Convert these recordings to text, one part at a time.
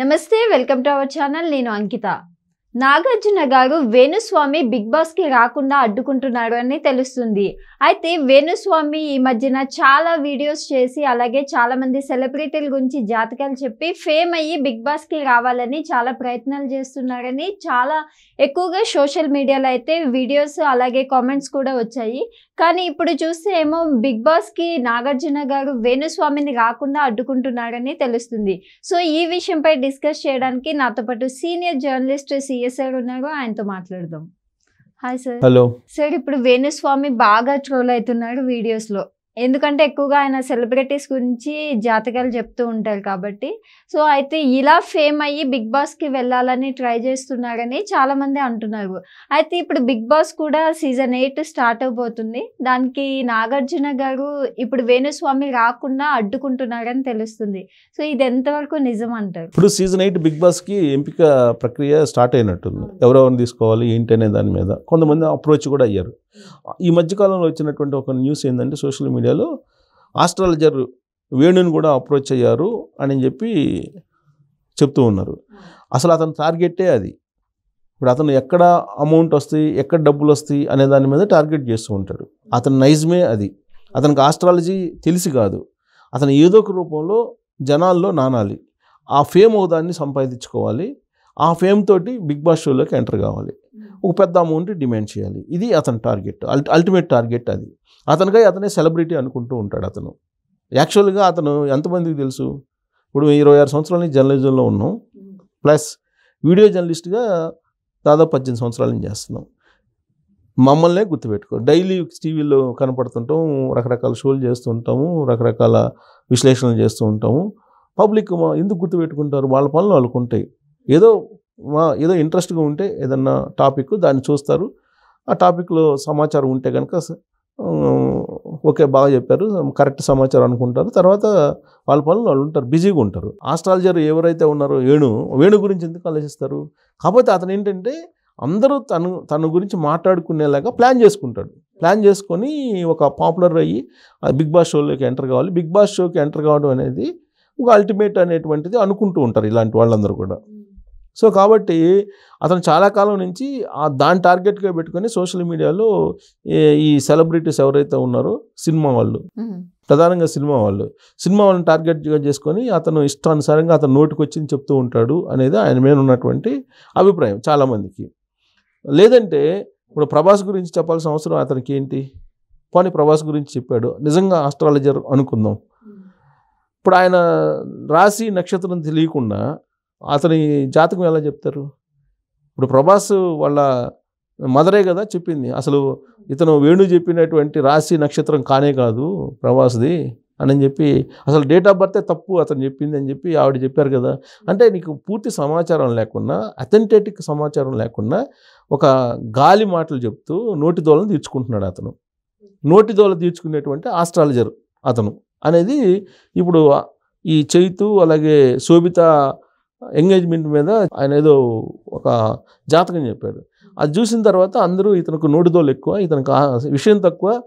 నమస్తే welcome to our channel నేను అంకిత నాగార్జున గారు వేణుస్వామి బిగ్ బాస్ కి రాకుండా అడ్డుకుంటున్నారు అని తెలుస్తుంది అయితే వేణుస్వామి ఈ మధ్యన చాలా వీడియోస్ చేసి అలాగే చాలా మంది సెలబ్రిటీల గురించి జాతకాలు చెప్పి ఫేమ్ అయ్యి బిగ్ బాస్ కి రావాలని చాలా ప్రయత్నాలు చేస్తున్నారని చాలా ఎక్కువగా సోషల్ మీడియాలో అయితే వీడియోస్ అలాగే కామెంట్స్ కూడా వచ్చాయి కానీ ఇప్పుడు చూస్తే ఏమో బిగ్ బాస్ కి నాగార్జున గారు వేణుస్వామిని రాకుండా అడ్డుకుంటున్నారని తెలుస్తుంది సో ఈ విషయంపై డిస్కస్ చేయడానికి నాతో పాటు సీనియర్ జర్నలిస్ట్ సిఎస్ఆర్ ఉన్నారు ఆయనతో మాట్లాడదాం హాయ్ సార్ హలో సార్ ఇప్పుడు వేణుస్వామి బాగా ట్రోల్ అవుతున్నారు వీడియోస్ లో ఎందుకంటే ఎక్కువగా ఆయన సెలబ్రిటీస్ గురించి జాతకాలు చెప్తూ ఉంటారు కాబట్టి సో అయితే ఇలా ఫేమ్ అయ్యి బిగ్ బాస్ కి వెళ్ళాలని ట్రై చేస్తున్నారని చాలా మంది అంటున్నారు అయితే ఇప్పుడు బిగ్ బాస్ కూడా సీజన్ 8 స్టార్ట్ అవబోతుంది దానికి నాగార్జున గారు ఇప్పుడు వేణుస్వామి రాకుండా అడ్డుకుంటున్నారని తెలుస్తుంది సో ఇది ఎంతవరకు నిజం అంటారు ఇప్పుడు సీజన్ 8 బిగ్ బాస్కి ఎంపిక ప్రక్రియ స్టార్ట్ అయినట్టుంది ఎవరెవరిని తీసుకోవాలి ఏంటి అనే దాని మీద కొంతమంది అప్రోచ్ కూడా అయ్యారు ఈ మధ్యకాలంలో వచ్చినటువంటి ఒక న్యూస్ ఏంటంటే సోషల్ మీడియాలో ఆస్ట్రాలజర్ వేణుని కూడా అప్రోచ్ అయ్యారు అని చెప్పి చెప్తూ ఉన్నారు అసలు అతని టార్గెటే అది ఇప్పుడు అతను ఎక్కడ అమౌంట్ వస్తాయి ఎక్కడ డబ్బులు వస్తాయి అనే దాని మీద టార్గెట్ చేస్తూ ఉంటాడు అతని నైజమే అది అతనికి ఆస్ట్రాలజీ తెలిసి కాదు అతను ఏదో ఒక రూపంలో జనాల్లో నానాలి ఆ ఫేమ్ ఒకదాన్ని సంపాదించుకోవాలి ఆ ఫేమ్ తోటి బిగ్ బాస్ షోలోకి ఎంటర్ కావాలి ఒక పెద్ద అమౌంట్ డిమాండ్ చేయాలి ఇది అతని టార్గెట్ అల్టిమేట్ టార్గెట్ అది అతనికై అతనే సెలబ్రిటీ అనుకుంటూ ఉంటాడు అతను యాక్చువల్గా అతను ఎంతమందికి తెలుసు ఇప్పుడు 26 సంవత్సరాల నుంచి జర్నలిజంలో ఉన్నాం ప్లస్ వీడియో జర్నలిస్ట్గా దాదాపు 18 సంవత్సరాల నుంచి చేస్తున్నాం మమ్మల్నే గుర్తుపెట్టుకో డైలీ టీవీలో కనపడుతుంటాం రకరకాల షోలు చేస్తూ ఉంటాము రకరకాల విశ్లేషణలు చేస్తూ ఉంటాము పబ్లిక్ ఎందుకు గుర్తుపెట్టుకుంటారు వాళ్ళ పనులు వాళ్ళకు ఉంటాయి ఏదో ఇంట్రెస్ట్గా ఉంటే ఏదన్నా టాపిక్ దాన్ని చూస్తారు ఆ టాపిక్లో సమాచారం ఉంటే కనుక ఓకే బాగా చెప్పారు కరెక్ట్ సమాచారం అనుకుంటారు తర్వాత వాళ్ళ పనులు వాళ్ళు ఉంటారు బిజీగా ఉంటారు ఆస్ట్రాలజర్ ఎవరైతే ఉన్నారో వేణు గురించి ఎందుకు ఆలోచిస్తారు కాకపోతే అతను ఏంటంటే అందరూ తన గురించి మాట్లాడుకునేలాగా ప్లాన్ చేసుకొని ఒక పాపులర్ అయ్యి బిగ్ బాస్ షోలోకి ఎంటర్ కావాలి బిగ్ బాస్ షోకి ఎంటర్ కావడం అనేది ఒక అల్టిమేట్ అనేటువంటిది అనుకుంటూ ఉంటారు ఇలాంటి వాళ్ళందరూ కూడా సో కాబట్టి అతను చాలా కాలం నుంచి దాని టార్గెట్గా పెట్టుకొని సోషల్ మీడియాలో ఈ సెలబ్రిటీస్ ఎవరైతే ఉన్నారో సినిమా వాళ్ళు ప్రధానంగా సినిమా వాళ్ళని టార్గెట్గా చేసుకొని అతను ఇష్టానుసారంగా అతను నోటికి వచ్చింది చెప్తూ ఉంటాడు అనేది ఆయన మీద ఉన్నటువంటి అభిప్రాయం చాలామందికి లేదంటే ఇప్పుడు ప్రభాస్ గురించి చెప్పాల్సిన అవసరం అతనికి ఏంటి పోనీ ప్రభాస్ గురించి చెప్పాడు నిజంగా ఆస్ట్రాలజర్ అనుకుందాం ఇప్పుడు ఆయన రాశి నక్షత్రం తెలియకుండా అతని జాతకం ఎలా చెప్తారు ఇప్పుడు ప్రభాస్ వాళ్ళ మదరే కదా చెప్పింది అసలు ఇతను వేణు చెప్పినటువంటి రాశి నక్షత్రం కానే కాదు ప్రభాస్ది అని చెప్పి అసలు డేట్ ఆఫ్ బర్తే తప్పు అతను చెప్పింది అని చెప్పి ఆవిడ చెప్పారు కదా అంటే నీకు పూర్తి సమాచారం లేకుండా అథెంటిక్ సమాచారం లేకుండా ఒక గాలి మాటలు చెప్తూ నోటి దోలను తీర్చుకుంటున్నాడు అతను నోటి దోల తీర్చుకునేటువంటి ఆస్ట్రాలజర్ అతను అనేది ఇప్పుడు ఈ చైతు అలాగే శోభిత ఎంగేజ్మెంట్ మీద ఆయన ఏదో ఒక జాతకం చెప్పాడు అది చూసిన తర్వాత అందరూ ఇతనికి నోటిదోలు ఎక్కువ ఇతనికి విషయం తక్కువ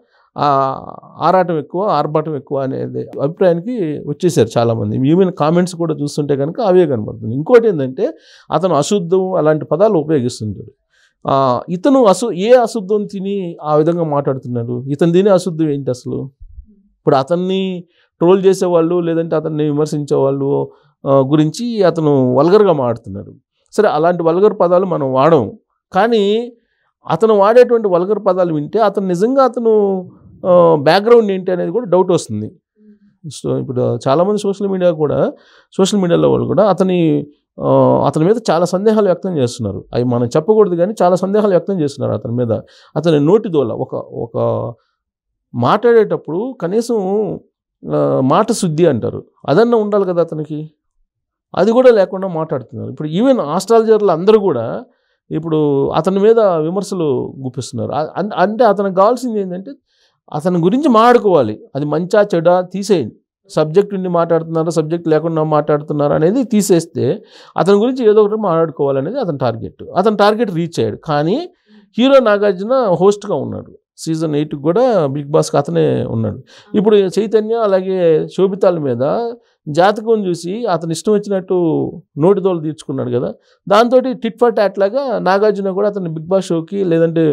ఆరాటం ఎక్కువ ఆర్భాటం ఎక్కువ అనేది అభిప్రాయానికి వచ్చేసారు చాలామంది ఈవెన్ కామెంట్స్ కూడా చూస్తుంటే కనుక అవే కనబడుతుంది ఇంకోటి ఏంటంటే అతను అశుద్ధం అలాంటి పదాలు ఉపయోగిస్తుంటాడు ఇతను ఏ అశుద్ధం తిని ఆ విధంగా మాట్లాడుతున్నాడు ఇతను తినే అశుద్ధం ఏంటి అసలు ఇప్పుడు అతన్ని ట్రోల్ చేసేవాళ్ళు లేదంటే అతన్ని విమర్శించేవాళ్ళు గురించి అతను వల్గర్గా మాట్లాడుతున్నాడు సరే అలాంటి వల్గర్ పదాలు మనం వాడం కానీ అతను వాడేటువంటి వల్గర్ పదాలు వింటే అతను నిజంగా అతను బ్యాక్గ్రౌండ్ ఏంటి అనేది కూడా డౌట్ వస్తుంది సో ఇప్పుడు చాలామంది సోషల్ మీడియాలో వాళ్ళు కూడా అతని మీద చాలా సందేహాలు వ్యక్తం చేస్తున్నారు అవి మనం చెప్పకూడదు కానీ చాలా సందేహాలు వ్యక్తం చేస్తున్నారు అతని మీద అతని నోటిదోల ఒక మాట్లాడేటప్పుడు కనీసం మాట శుద్ధి అంటారు అదన్నా ఉండాలి కదా అతనికి అది కూడా లేకుండా మాట్లాడుతున్నారు ఇప్పుడు ఈవెన్ ఆస్ట్రాలజర్లు అందరూ కూడా ఇప్పుడు అతని మీద విమర్శలు గుప్పిస్తున్నారు అంటే అతనికి కావాల్సింది ఏంటంటే అతని గురించి మాట్లాడుకోవాలి అది మంచా చెడా తీసేయండి సబ్జెక్ట్ ఉండి మాట్లాడుతున్నారా సబ్జెక్ట్ లేకుండా మాట్లాడుతున్నారా అనేది తీసేస్తే అతని గురించి ఏదో ఒకటి మాట్లాడుకోవాలనేది అతని టార్గెట్ రీచ్ అయ్యాడు కానీ హీరో నాగార్జున హోస్ట్గా ఉన్నాడు సీజన్ 8 కూడా బిగ్ బాస్కి అతనే ఉన్నాడు ఇప్పుడు చైతన్య అలాగే శోభితాల మీద జాతకం చూసి అతను ఇష్టం వచ్చినట్టు నోటిదోలు తీర్చుకున్నాడు కదా, దాంతో టిట్ ఫర్ టాట్ లాగా నాగార్జున కూడా అతను బిగ్ బాస్ షోకి, లేదంటే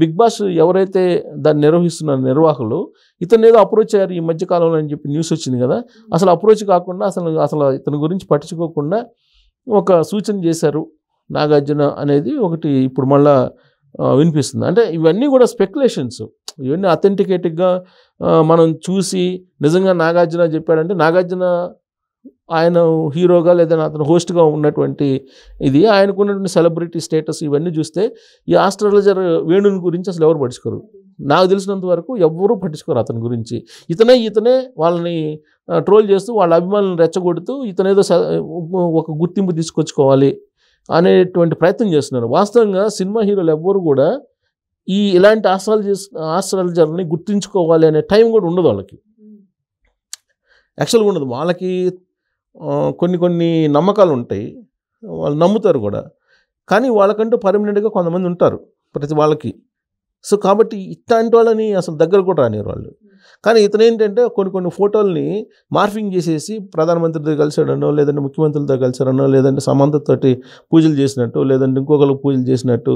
బిగ్ బాస్ ఎవరైతే దాన్ని నిర్వహిస్తున్న నిర్వాహకులు ఇతను ఏదో అప్రోచ్ అయ్యారు ఈ మధ్యకాలంలో అని చెప్పి న్యూస్ వచ్చింది కదా, అసలు అప్రోచ్ కాకుండా అసలు ఇతని గురించి పట్టించుకోకుండా ఒక సూచన చేశారు నాగార్జున అనేది ఒకటి ఇప్పుడు మళ్ళా వినిపిస్తుంది. అంటే ఇవన్నీ కూడా స్పెక్యులేషన్స్, ఇవన్నీ అథెంటికేటిక్గా మనం చూసి నిజంగా నాగార్జున చెప్పాడంటే, నాగార్జున ఆయన హీరోగా లేదా అతను హోస్ట్గా ఉన్నటువంటి ఇది, ఆయనకు ఉన్నటువంటి సెలబ్రిటీ స్టేటస్ ఇవన్నీ చూస్తే ఈ ఆస్ట్రాలజర్ వేణుని గురించి అసలు ఎవరు పట్టించుకోరు. నాకు తెలిసినంత వరకు ఎవ్వరూ పట్టించుకోరు అతని గురించి. ఇతనే వాళ్ళని ట్రోల్ చేస్తూ వాళ్ళ అభిమానులను రెచ్చగొడుతూ ఇతనేదో ఒక గుర్తింపు తీసుకొచ్చుకోవాలి అనేటువంటి ప్రయత్నం చేస్తున్నారు. వాస్తవంగా సినిమా హీరోలు ఎవ్వరు కూడా ఇలాంటి ఆస్ట్రాలజర్ని గుర్తించుకోవాలి అనే టైం కూడా ఉండదు వాళ్ళకి, యాక్చువల్గా ఉండదు. వాళ్ళకి కొన్ని నమ్మకాలు ఉంటాయి, వాళ్ళు నమ్ముతారు కూడా, కానీ వాళ్ళకంటూ పర్మనెంట్గా కొంతమంది ఉంటారు ప్రతి వాళ్ళకి. సో కాబట్టి ఇట్లాంటి వాళ్ళని అసలు దగ్గర కూడా రానివ్వరు వాళ్ళు. కానీ ఇతను ఏంటంటే కొన్ని ఫోటోల్ని మార్ఫింగ్ చేసేసి ప్రధానమంత్రితో కలిసాడనో, లేదంటే ముఖ్యమంత్రులతో కలిసాడనో, లేదంటే సమంతతోటి పూజలు చేసినట్టు, లేదంటే ఇంకొకరికి పూజలు చేసినట్టు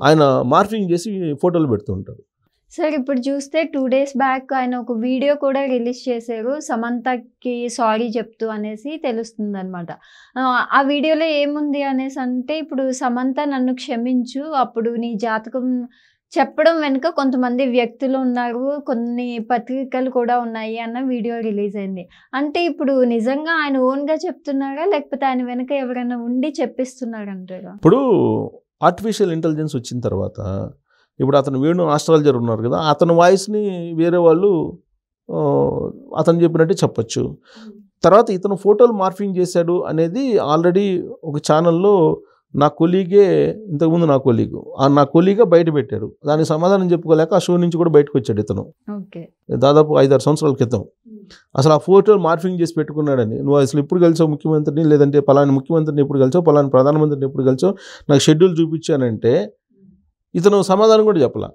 ఆయన మార్ఫింగ్ చేసి ఫోటోలు పెడుతూ ఉంటారు. సార్ ఇప్పుడు చూస్తే 2 days బ్యాక్ ఆయన ఒక వీడియో కూడా రిలీజ్ చేశారు, సమంతకి సారీ చెప్తూ అనేసి తెలుస్తుంది అనమాట. ఆ వీడియోలో ఏముంది అనేసి అంటే, ఇప్పుడు సమంత నన్ను క్షమించు, అప్పుడు నీ జాతకం చెప్పడం వెనుక కొంతమంది వ్యక్తులు ఉన్నారు, కొన్ని పత్రికలు కూడా ఉన్నాయి అన్న వీడియో రిలీజ్ అయింది. అంటే ఇప్పుడు నిజంగా ఆయన ఓన్గా చెప్తున్నారా, లేకపోతే ఆయన వెనుక ఎవరైనా ఉండి చెప్పిస్తున్నారంటారా? ఇప్పుడు ఆర్టిఫిషియల్ ఇంటెలిజెన్స్ వచ్చిన తర్వాత ఇప్పుడు అతను వేణు ఆస్ట్రాలజర్ ఉన్నారు కదా, అతని వాయిస్ని వేరే వాళ్ళు అతను చెప్పినట్టే చెప్పచ్చు. తర్వాత ఇతను ఫోటోలు మార్ఫింగ్ చేశాడు అనేది ఆల్రెడీ ఒక ఛానల్లో నా కొలీగే, ఇంతకుముందు నా కొలీగా బయట పెట్టాడు. దానికి సమాధానం చెప్పుకోలేక ఆ షో నుంచి కూడా బయటకు వచ్చాడు ఇతను, దాదాపు 5-6 సంవత్సరాల క్రితం. అసలు ఆ ఫోటోలు మార్ఫింగ్ చేసి పెట్టుకున్నాడని, నువ్వు అసలు ఎప్పుడు కలిసావు ముఖ్యమంత్రిని, లేదంటే పలాని ముఖ్యమంత్రిని ఎప్పుడు కలిసావు, పలాని ప్రధానమంత్రిని ఎప్పుడు కలిసావు, నాకు షెడ్యూల్ చూపించానంటే ఇతను సమాధానం కూడా చెప్పలా.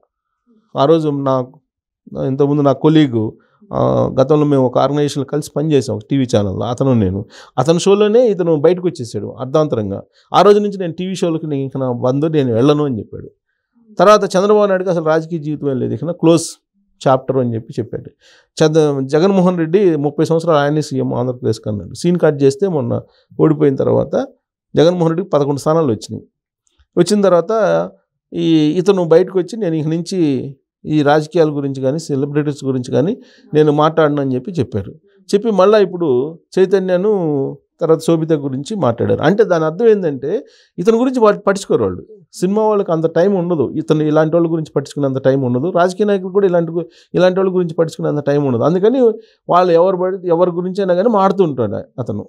ఆ రోజు ఇంతకుముందు నా కొలీగు, గతంలో మేము ఒక ఆర్గనైజేషన్లో కలిసి పనిచేసాం ఒక టీవీ ఛానల్లో, అతని షోలోనే ఇతను బయటకు వచ్చేసాడు అర్ధాంతరంగా. ఆ రోజు నుంచి నేను టీవీ షోలకి ఇంకా నా బంధు, నేను వెళ్ళను అని చెప్పాడు. తర్వాత చంద్రబాబు నాయుడుకి అసలు రాజకీయ జీవితం ఏం లేదు, ఇక క్లోజ్ చాప్టర్ అని చెప్పాడు. జగన్మోహన్ రెడ్డి 30 సంవత్సరాలు ఆయనే సీఎం ఆంధ్రప్రదేశ్కి అన్నాడు. సీన్ కట్ చేస్తే మొన్న ఓడిపోయిన తర్వాత జగన్మోహన్ రెడ్డికి 11 స్థానాలు వచ్చినాయి. వచ్చిన తర్వాత ఇతను బయటకు వచ్చి నేను ఇక నుంచి ఈ రాజకీయాల గురించి కానీ సెలబ్రిటీస్ గురించి కానీ నేను మాట్లాడను అని చెప్పి మళ్ళీ ఇప్పుడు చైతన్యను తర్వాత శోభిత గురించి మాట్లాడారు. అంటే దాని అర్థం ఏంటంటే ఇతని గురించి పట్టించుకోరు వాళ్ళు. సినిమా వాళ్ళకి అంత టైం ఉండదు, ఇతను ఇలాంటి వాళ్ళ గురించి పట్టించుకునేంత టైం ఉండదు, రాజకీయ నాయకులు కూడా ఇలాంటి వాళ్ళ గురించి పట్టించుకునేంత టైం ఉండదు. అందుకని వాళ్ళు ఎవరి గురించి అయినా కానీ మాడుతూ ఉంటాడు అతను.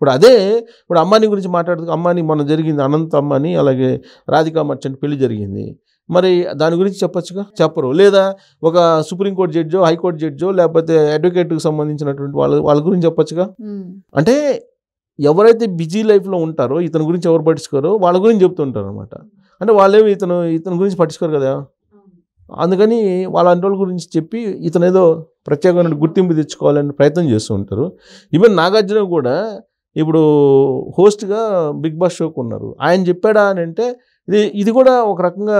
ఇప్పుడు అమ్మాని గురించి మాట్లాడుతూ, అమ్మాని మొన్న జరిగింది, అనంత్ అమ్మాని అలాగే రాధికా మర్చెంట్ పెళ్లి జరిగింది, మరి దాని గురించి చెప్పొచ్చుగా, చెప్పరు. లేదా ఒక సుప్రీంకోర్టు జడ్జో, హైకోర్టు జడ్జో, లేకపోతే అడ్వకేట్కి సంబంధించినటువంటి వాళ్ళ గురించి చెప్పొచ్చుగా. అంటే ఎవరైతే బిజీ లైఫ్లో ఉంటారో, ఇతని గురించి ఎవరు పట్టించుకోరో వాళ్ళ గురించి చెప్తుంటారు అనమాట. అంటే వాళ్ళేమో ఇతని గురించి పట్టించుకోరు కదా, అందుకని వాళ్ళంటి వాళ్ళ గురించి చెప్పి ఇతను ఏదో ప్రత్యేకమైన గుర్తింపు తెచ్చుకోవాలని ప్రయత్నం చేస్తూ ఉంటారు. ఈవెన్ నాగార్జున కూడా ఇప్పుడు హోస్ట్గా బిగ్ బాస్ షోకు ఉన్నారు. ఆయన చెప్పాడా అని అంటే ఇది కూడా ఒక రకంగా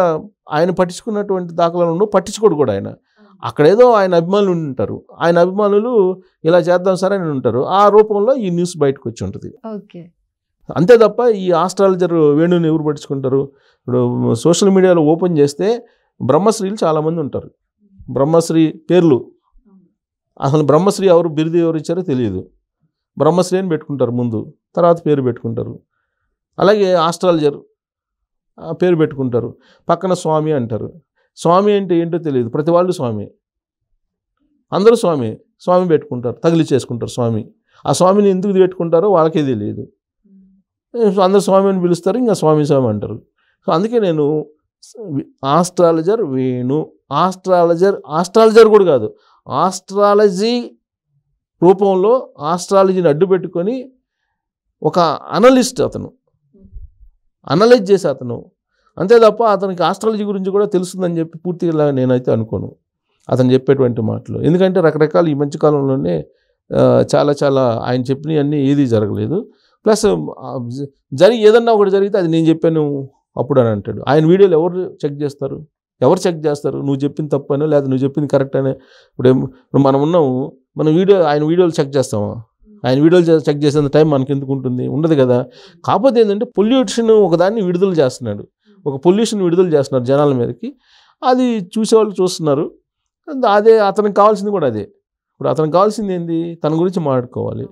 ఆయన పట్టించుకున్నటువంటి దాఖలాలను పట్టించుకోడు కూడా. ఆయన అక్కడేదో ఆయన అభిమానులు ఉంటారు, ఆయన అభిమానులు ఇలా చేద్దాం సరే అని ఉంటారు, ఆ రూపంలో ఈ న్యూస్ బయటకు వచ్చి ఉంటుంది. అంతే తప్ప ఈ ఆస్ట్రాలజర్ వేణుని ఎవరు పట్టించుకుంటారు? ఇప్పుడు సోషల్ మీడియాలో ఓపెన్ చేస్తే బ్రహ్మశ్రీలు చాలామంది ఉంటారు. బ్రహ్మశ్రీ పేర్లు, అసలు బ్రహ్మశ్రీ ఎవరు, బిరుదు ఎవరు ఇచ్చారో తెలియదు. బ్రహ్మశ్రీ అని పెట్టుకుంటారు ముందు, తర్వాత పేరు పెట్టుకుంటారు. అలాగే ఆస్ట్రాలజర్ పేరు పెట్టుకుంటారు, పక్కన స్వామి అంటారు. స్వామి అంటే ఏంటో తెలియదు, ప్రతి వాళ్ళు స్వామి, అందరూ స్వామి పెట్టుకుంటారు, తగిలి చేసుకుంటారు స్వామి. ఆ స్వామిని ఎందుకు పెట్టుకుంటారో వాళ్ళకే తెలియదు. అందరూ స్వామి అని పిలుస్తారు, ఇంకా స్వామి అంటారు. సో అందుకే నేను ఆస్ట్రాలజర్ వేణు, ఆస్ట్రాలజర్ కూడా కాదు, ఆస్ట్రాలజీ రూపంలో ఆస్ట్రాలజీని అడ్డు పెట్టుకొని ఒక అనలిస్ట్, అతను అనలైజ్ చేసే అతను. అంతే తప్ప అతనికి ఆస్ట్రాలజీ గురించి కూడా తెలుస్తుందని చెప్పి పూర్తిగా నేనైతే అనుకోను అతను చెప్పేటువంటి మాటలు. ఎందుకంటే రకరకాల ఈ మధ్యకాలంలోనే చాలా చాలా ఆయన చెప్పినవన్నీ ఏది జరగలేదు. ప్లస్ ఏదన్నా ఒకటి జరిగితే అది నేను చెప్పాను అప్పుడు అని అంటాడు. ఆయన వీడియోలు ఎవరు చెక్ చేస్తారు? నువ్వు చెప్పింది తప్పనో లేదా నువ్వు చెప్పింది కరెక్ట్ అనే. ఇప్పుడు మనం ఉన్నాము, ఆయన వీడియోలు చెక్ చేస్తామా? ఆయన వీడియోలు చెక్ చేసేంత టైం మనకి ఎందుకు ఉంటుంది? ఉండదు కదా. కాకపోతే ఏంటంటే పొల్యూషన్ ఒకదాన్ని విడుదల చేస్తున్నాడు, ఒక పొల్యూషన్ విడుదల చేస్తున్నారు జనాల మీదకి. అది చూసేవాళ్ళు చూస్తున్నారు. అదే అతనికి కావాల్సింది కూడా అదే. ఇప్పుడు అతనికి కావాల్సింది ఏంది? తన గురించి మాట్లాడుకోవాలి.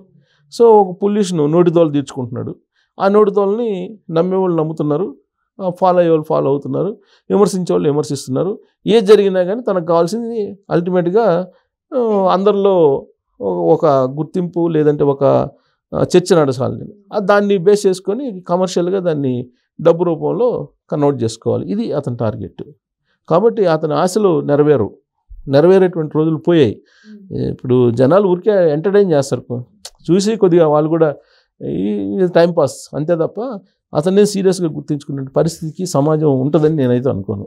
సో ఒక పొల్యూషన్ నోటితోలు తీర్చుకుంటున్నాడు. ఆ నోటితోలని నమ్మేవాళ్ళు నమ్ముతున్నారు, ఫాలో అయ్యేవాళ్ళు ఫాలో అవుతున్నారు, విమర్శించే వాళ్ళు విమర్శిస్తున్నారు. ఏది జరిగినా కానీ తనకు కావాల్సింది అల్టిమేట్గా అందరిలో ఒక గుర్తింపు లేదంటే ఒక చర్చ నడచాలి. దాన్ని బేస్ చేసుకొని కమర్షియల్గా దాన్ని డబ్బు రూపంలో కన్వర్ట్ చేసుకోవాలి. ఇది అతని టార్గెట్. కాబట్టి అతని ఆశలు నెరవేరేటువంటి రోజులు పోయాయి. ఇప్పుడు జనాలు ఊరికే ఎంటర్టైన్ చేస్తారు, చూసి కొద్దిగా వాళ్ళు కూడా టైంపాస్ అంతే తప్ప అతన్ని సీరియస్గా గుర్తించుకునే పరిస్థితికి సమాజం ఉంటుందని నేనైతే అనుకోను.